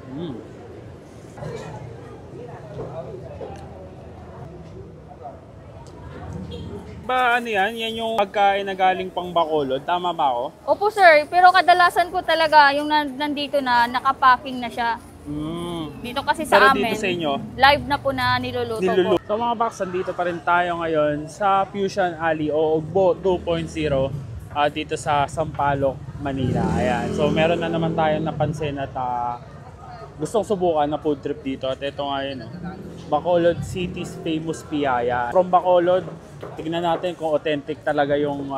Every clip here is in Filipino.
Mm. Ba ano yan? Yan yung pagkain na galing pang Bacolod. Tama ba ako? Opo sir, pero kadalasan po talaga yung nandito na nakapacking na siya. Dito kasi sa Pero amin, dito sa inyo, live na po na niluluto po. So mga box, dito pa rin tayo ngayon sa Fusion Alley o Ugbo 2.0 dito sa Sampaloc, Manila. Ayan. So meron na naman tayo napansin at gustong subukan na food trip dito. At ito nga yun, Bacolod City's famous piyaya. From Bacolod, tignan natin kung authentic talaga yung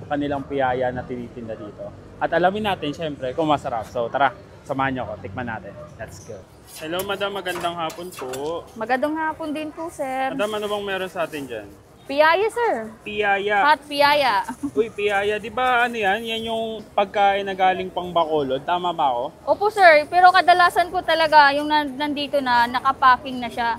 kanilang piyaya na tinitinda dito. At alamin natin syempre kung masarap. So tara, samahan nyo ako, tikman natin. Let's go. Hello madam, magandang hapon po. Magandang hapon din po sir. Madam, ano bang meron sa atin dyan? Piyaya sir. Piyaya. Hot piyaya. Uy, piyaya. Di ba ano yan? Yan yung pagkain na galing pang Bacolod. Tama ba ako? Opo sir, pero kadalasan po talaga yung nandito na nakapacking na siya.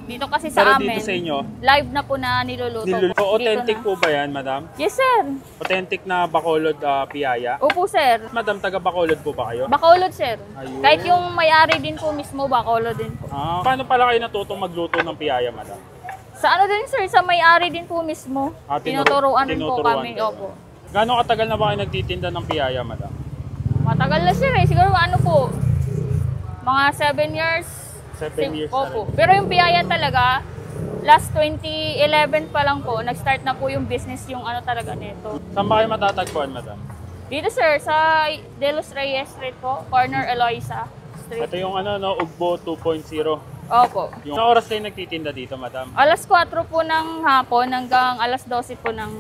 Dito kasi sa Pero amin, dito sa inyo, live na po na niluluto. So, authentic Dito na. po ba yan, madam? Yes sir. Authentic na Bacolod piyaya? Opo sir. Madam, taga Bacolod po ba kayo? Bacolod sir. Ayun. Kahit yung may-ari din po mismo, Bacolod din po. Paano pala kayo natutong magluto ng piyaya, madam? Sa ano din sir, sa may-ari din po mismo. Tinuturuan din po kami. kayo. Opo. Gano'ng katagal na ba kayo nagtitinda ng piyaya, madam? Matagal na sir eh. Siguro ano po, mga 7 years. 7 years na Opo. rin. Pero yung piyaya talaga, last 2011 pa lang po, nag-start na po yung business yung ano talaga nito. Saan ba kayo matatagpuan, madam? Dito sir, sa De Los Reyes Street po, corner Eloisa Street. Ito yung ano, no, Ugbo 2.0. Opo. Yung oras kayo nagtitinda dito, madam? Alas 4 po ng hapon hanggang alas 12 po ng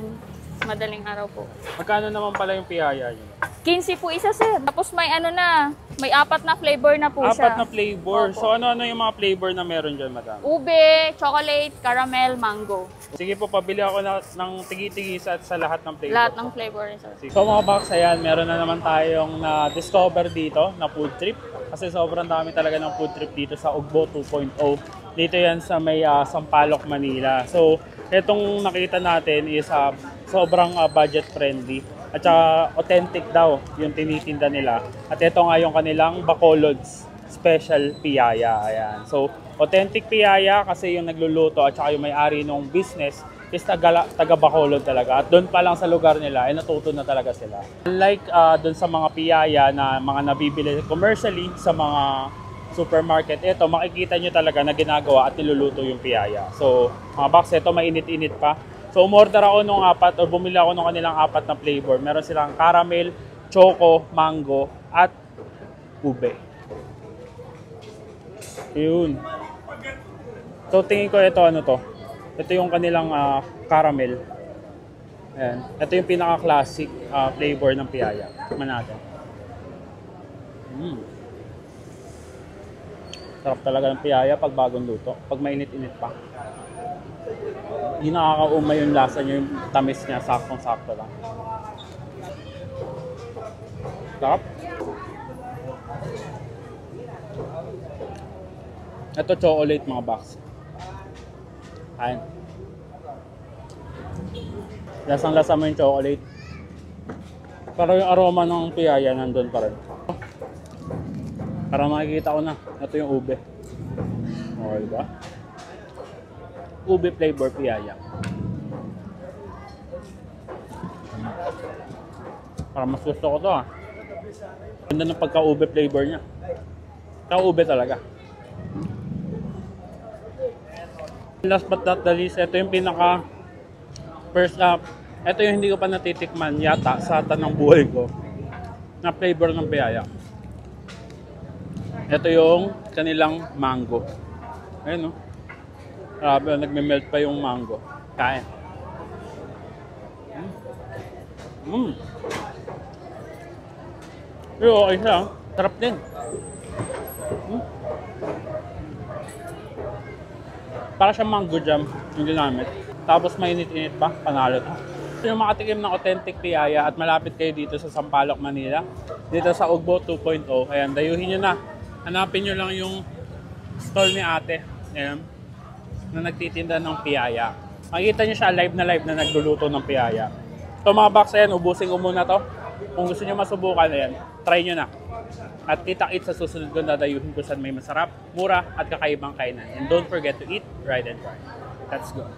madaling araw po. Magkano naman pala yung piyaya nyo? 15 po isa sir. Tapos may ano na, may 4 na flavor na po siya. 4 na flavor. Opo. So ano-ano yung mga flavor na meron dyan, madam? Ube, chocolate, caramel, mango. Sige po, pabili ako ng tigi-tigi sa lahat ng flavor. Lahat ng flavor sir. So mga box, ayan, meron na naman tayong na-discover dito na food trip. Kasi sobrang dami talaga ng food trip dito sa Ugbo 2.0. Dito yan sa may Sampaloc, Manila. So, itong nakita natin is sobrang budget friendly. At saka authentic daw yung tinitinda nila. At ito nga yung kanilang Bacolod's special piyaya. Ayan. So, authentic piyaya kasi yung nagluluto at saka yung may-ari ng business is taga Bacolod talaga. At doon pa lang sa lugar nila, ay natuto na talaga sila. Unlike doon sa mga piyaya na mga nabibili commercially sa mga supermarket, ito makikita nyo talaga na ginagawa at niluluto yung piyaya. So, mga box, ito mainit-init pa. So, umorder ako nung 4 o bumili ako nung kanilang 4 na flavor. Meron silang caramel, choco, mango, at ube. Yun. So, tingin ko ito, ano to? Ito yung kanilang caramel. Ayan. Ito yung pinaka-classic flavor ng piyaya. Tikman natin. Sarap talaga ng piyaya pag bagong luto. Pag mainit-init pa. Hindi nakakaumay yung lasa niya, yung tamis niya, saktong-sakto lang. Sarap. Ito chocolate mga box. Ayan. Lasang-lasa mo yung chocolate. Pero yung aroma ng piyaya nandun pa rin. Para makikita ko na. Ito yung ube. Okay ba? Ube flavor piyaya. Para mas gusto ko to Ganda ng pagka-ube flavor niya. Ka-ube talaga. Last but not the least, ito yung pinaka first up. Ito yung hindi ko pa natitikman yata sa tanang buhay ko na flavor ng piyaya. Ito yung kanilang mango. Ayun, no? Grabe, nagme-melt pa yung mango. Kain. Pero okay siya. Sarap din. Para siyang mango jam yung ginamit. Tapos mainit-init pa, panalo to. So, yung makatikim ng authentic piyaya at malapit kayo dito sa Sampaloc, Manila, dito sa Ugbo 2.0, ayan, dayuhin nyo na. Hanapin nyo lang yung stall ni ate, ayan, na nagtitinda ng piyaya. Makikita nyo siya live na nagluluto ng piyaya. So mga box, ayan, ubusin ko muna to. Kung gusto nyo masubukan, ayan, try nyo na. At kita-kits sa susunod ko na dayuhin ko saan may masarap, mura at kakaibang kainan. And don't forget to eat, ride, and try. Let's go!